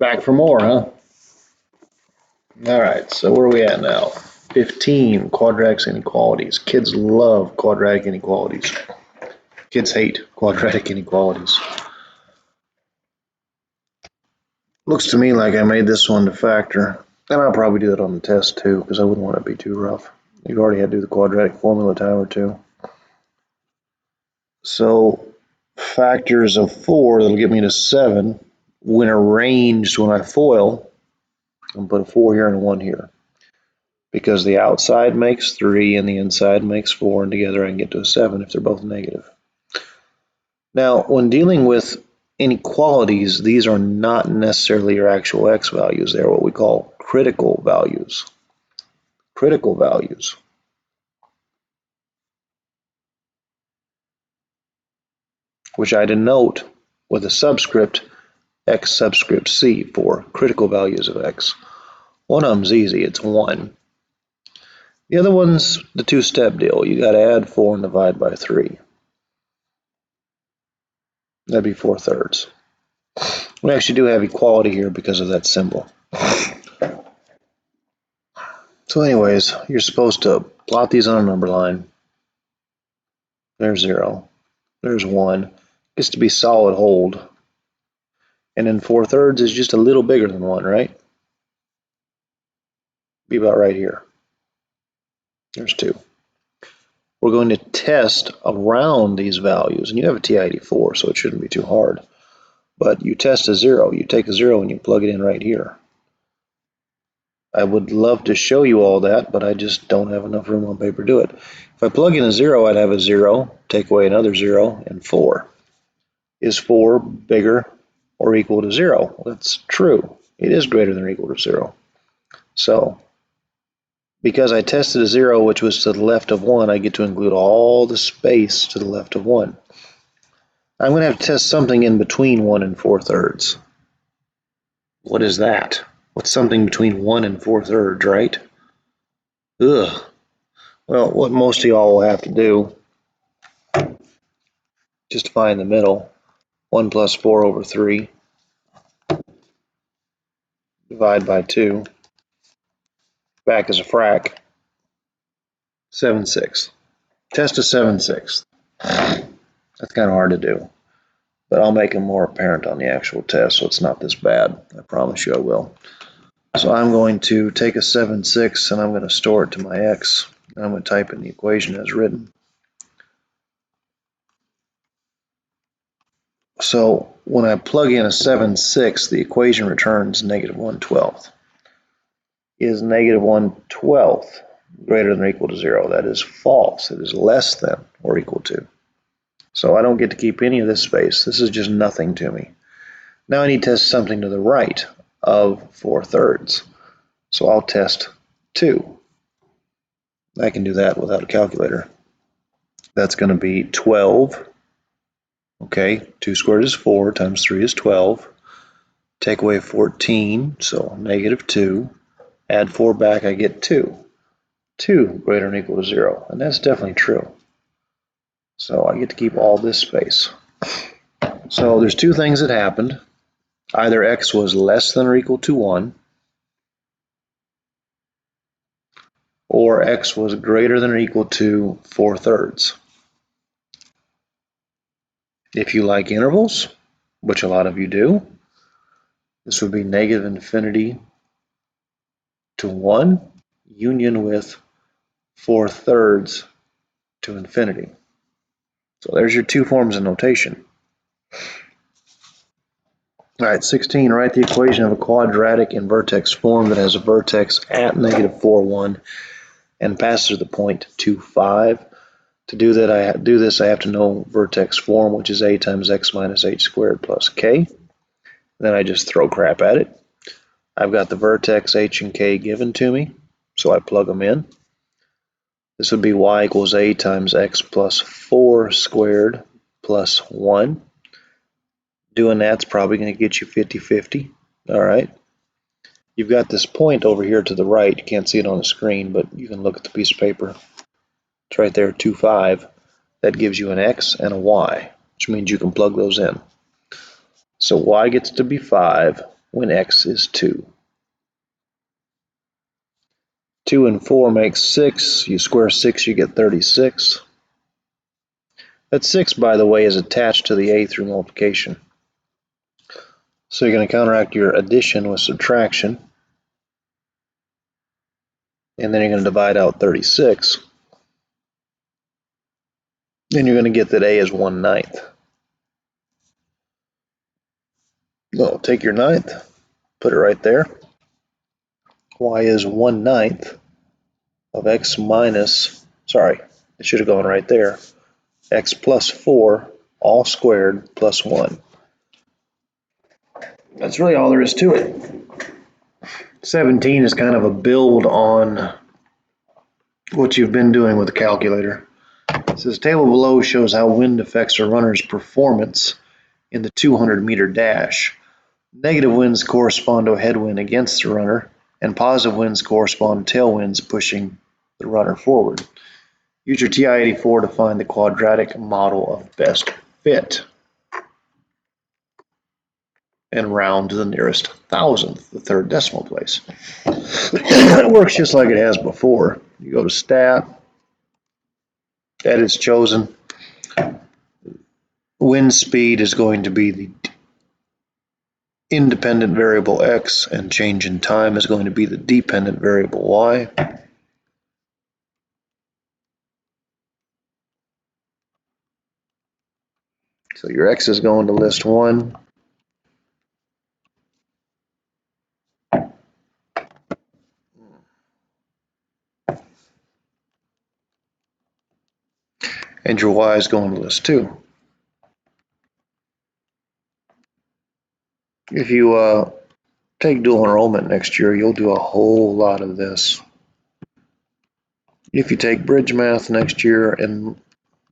Back for more, huh? All right, so where are we at now? 15, quadratic inequalities. Kids love quadratic inequalities. Kids hate quadratic inequalities. Looks to me like I made this one to factor. And I'll probably do that on the test too, because I wouldn't want it to be too rough. You've already had to do the quadratic formula time or two. So factors of 4 that'll get me to 7 when arranged when I FOIL. I'm going to put a 4 here and a 1 here. Because the outside makes 3 and the inside makes 4, and together I can get to a 7 if they're both negative. Now, when dealing with inequalities, these are not necessarily your actual x values. They're what we call critical values. Critical values. Which I denote with a subscript x subscript c for critical values of x. One of them's easy, it's 1. The other one's the two-step deal. You got to add 4 and divide by 3. That'd be 4/3. We actually do have equality here because of that symbol. So anyways, you're supposed to plot these on a number line. There's 0. There's 1. Gets to be solid hold. And then 4/3 is just a little bigger than 1, right? Be about right here. There's 2. We're going to test around these values. And you have a TI-84, so it shouldn't be too hard. But you test a 0. You take a 0 and you plug it in right here. I would love to show you all that, but I just don't have enough room on paper to do it. If I plug in a 0, I'd have a 0, take away another 0, and 4. Is 4 bigger or equal to 0? Well, that's true. It is greater than or equal to 0. So, because I tested a 0, which was to the left of 1, I get to include all the space to the left of 1. I'm going to have to test something in between 1 and 4/3. What is that? What's something between 1 and 4/3, right? Ugh. Well, what most of y'all will have to do, just find the middle. 1 plus 4/3. Divide by 2. Back as a frac. 7/6. Test a 7/6. That's kind of hard to do. But I'll make them more apparent on the actual test, so it's not this bad. I promise you I will. So I'm going to take a 7/6 and I'm going to store it to my x. And I'm going to type in the equation as written. So when I plug in a 7/6, the equation returns -1/12. Is -1/12 greater than or equal to 0? That is false. It is less than or equal to. So I don't get to keep any of this space. This is just nothing to me. Now I need to test something to the right of 4/3. So I'll test 2. I can do that without a calculator. That's going to be 12. Okay, 2 squared is 4 times 3 is 12. Take away 14, so -2. Add 4 back, I get 2. 2 greater than or equal to 0, and that's definitely true. So I get to keep all this space. So there's two things that happened. Either x was less than or equal to 1, or x was greater than or equal to 4/3. If you like intervals, which a lot of you do, this would be -infinity to 1 union with 4/3 to infinity. So there's your two forms of notation. All right, 16, write the equation of a quadratic in vertex form that has a vertex at -4, 1 and passes through the point 2, 5. To do that, I have to know vertex form, which is a times x minus h squared plus k. Then I just throw crap at it. I've got the vertex h and k given to me, so I plug them in. This would be y equals a times x plus 4 squared plus 1. Doing that's probably going to get you 50/50. All right. You've got this point over here to the right. You can't see it on the screen, but you can look at the piece of paper. It's right there, 2, 5. That gives you an x and a y, which means you can plug those in. So y gets to be 5. when x is 2. 2 and 4 makes 6. You square 6, you get 36. That 6, by the way, is attached to the a through multiplication. So you're going to counteract your addition with subtraction. And then you're going to divide out 36. Then you're going to get that a is 1/9. No, take your 9th, put it right there. Y is 1/9 of x minus, sorry, it should have gone right there. X plus 4, all squared, plus 1. That's really all there is to it. 17 is kind of a build on what you've been doing with the calculator. It says, table below shows how wind affects a runner's performance in the 200-meter dash. Negative winds correspond to a headwind against the runner, and positive winds correspond to tailwinds pushing the runner forward. Use your TI-84 to find the quadratic model of best fit. And round to the nearest thousandth, the third decimal place. It works just like it has before. You go to Stat, Edit's chosen. Wind speed is going to be the independent variable x, and change in time is going to be the dependent variable y. So your x is going to list 1. And your y is going to list 2. If you take dual enrollment next year, you'll do a whole lot of this. If you take bridge math next year, and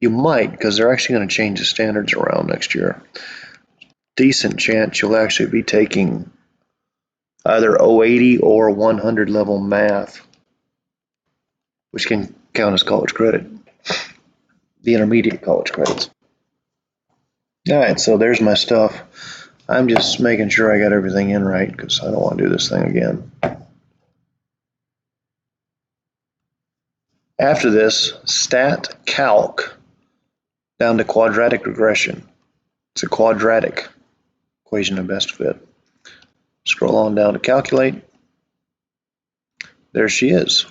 you might, because they're actually going to change the standards around next year, decent chance you'll actually be taking either 080 or 100 level math, which can count as college credit, the intermediate college credits. All right, so there's my stuff. I'm just making sure I got everything in right because I don't want to do this thing again. After this, stat calc down to quadratic regression. It's a quadratic equation of best fit. Scroll on down to calculate. There she is.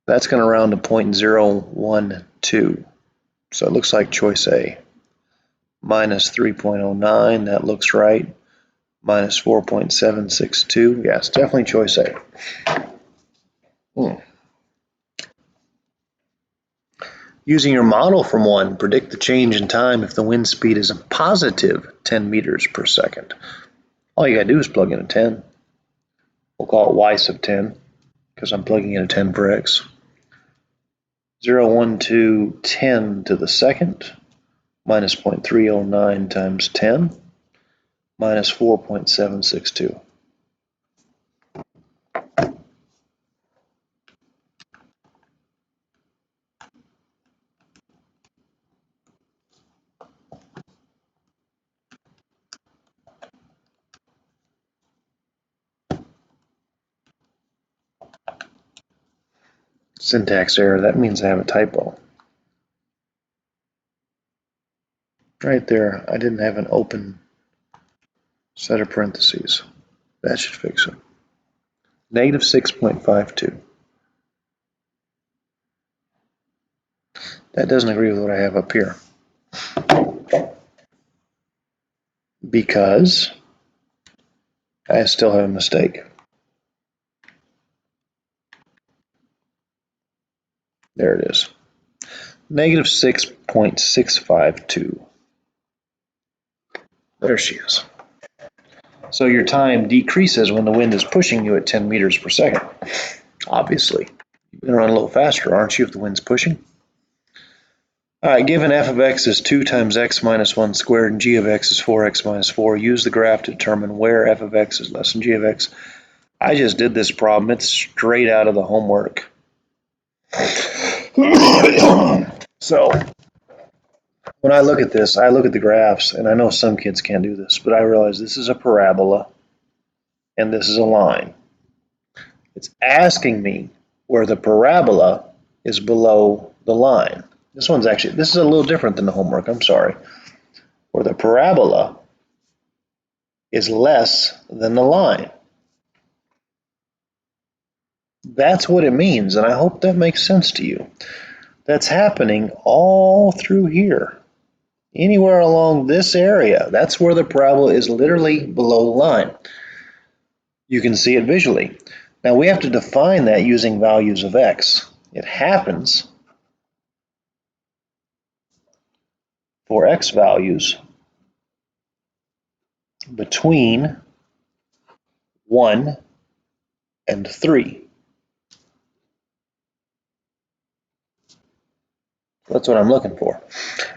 That's going to round to 0.012. So it looks like choice A. Minus 3.09, that looks right. Minus 4.762, yes, definitely choice A. Using your model from 1, predict the change in time if the wind speed is a positive 10 meters per second. All you gotta do is plug in a 10. We'll call it y sub 10, because I'm plugging in a 10 for x. 0, 1, 2, 10 to the second, minus 0.309 times 10, minus 4.762. Syntax error, that means I have a typo. Right there, I didn't have an open set of parentheses. That should fix it. Negative 6.52. That doesn't agree with what I have up here. Because I still have a mistake. There it is. Negative 6.652. There she is. So your time decreases when the wind is pushing you at 10 meters per second. Obviously. You're going to run a little faster, aren't you, if the wind's pushing? All right, given f of x is 2 times x minus 1 squared and g of x is 4x minus 4, use the graph to determine where f of x is less than g of x. I just did this problem. It's straight out of the homework. So When I look at this, I look at the graphs, and I know some kids can't do this, but I realize this is a parabola and this is a line. It's asking me where the parabola is below the line. This is a little different than the homework, I'm sorry. Where the parabola is less than the line. That's what it means, and I hope that makes sense to you. That's happening all through here. Anywhere along this area, that's where the parabola is literally below the line. You can see it visually. Now we have to define that using values of x. It happens for x values between 1 and 3. That's what I'm looking for.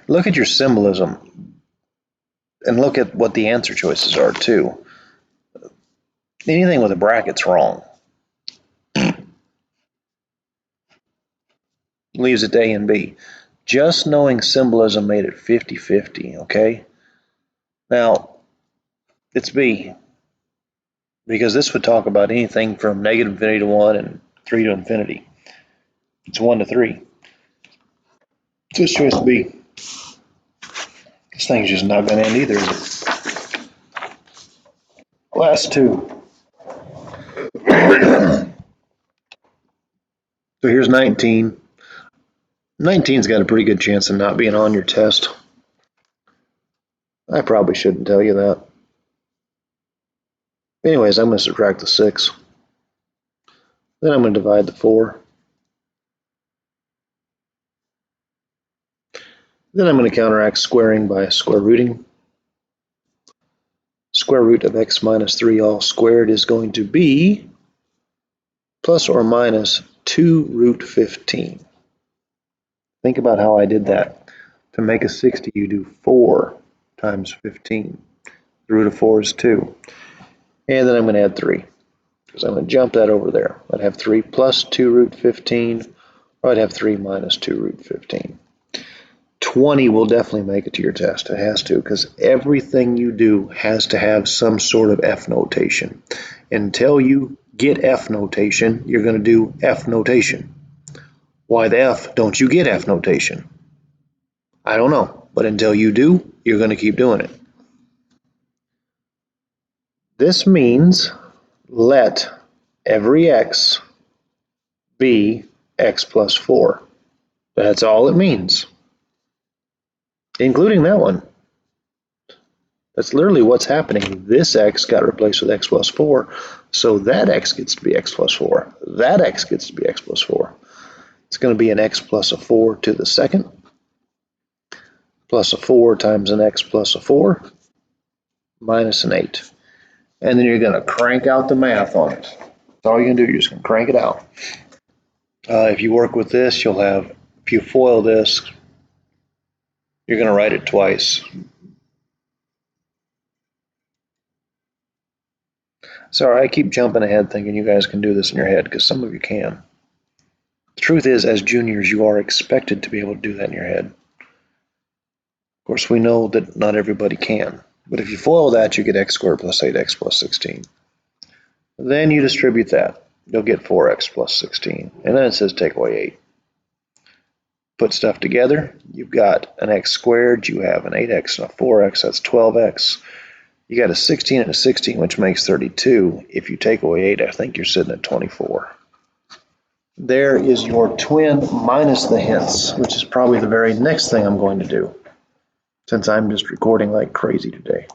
Look at your symbolism and look at what the answer choices are too. Anything with a bracket's wrong. Leaves it to A and B. Just knowing symbolism made it 50-50, okay? Now, it's B, because this would talk about anything from negative infinity to 1 and 3 to infinity. It's 1 to 3. Just choice B. This thing's just not going to end either, is it? Last two. So here's 19. 19's got a pretty good chance of not being on your test. I probably shouldn't tell you that. Anyways, I'm going to subtract the 6. Then I'm going to divide the 4. Then I'm going to counteract squaring by square rooting. Square root of x minus 3 all squared is going to be plus or minus 2 root 15. Think about how I did that. To make a 60, you do 4 times 15. The root of 4 is 2. And then I'm going to add 3, because I'm going to jump that over there. I'd have 3 plus 2 root 15, or I'd have 3 minus 2 root 15. 20 will definitely make it to your test. It has to, because everything you do has to have some sort of F notation. Until you get F notation, you're going to do F notation. Why the F don't you get F notation? I don't know, but until you do, you're going to keep doing it. This means let every x be x plus 4. That's all it means, including that one. That's literally what's happening. This x got replaced with x plus 4, so that x gets to be x plus 4. That x gets to be x plus 4. It's going to be an x plus a 4 to the second, plus a 4 times an x plus a 4, minus an 8. And then you're going to crank out the math on it. That's all you're going to do. You're just going to crank it out. If you work with this, you'll have, if you FOIL this, you're going to write it twice. Sorry, I keep jumping ahead thinking you guys can do this in your head, because some of you can. The truth is, as juniors, you are expected to be able to do that in your head. Of course, we know that not everybody can. But if you FOIL that, you get x squared plus 8x plus 16. Then you distribute that. You'll get 4x plus 16. And then it says take away 8. Put stuff together. You've got an x squared. You have an 8x and a 4x. That's 12x. You got a 16 and a 16, which makes 32. If you take away 8, I think you're sitting at 24. There is your twin minus the hints, which is probably the very next thing I'm going to do, since I'm just recording like crazy today.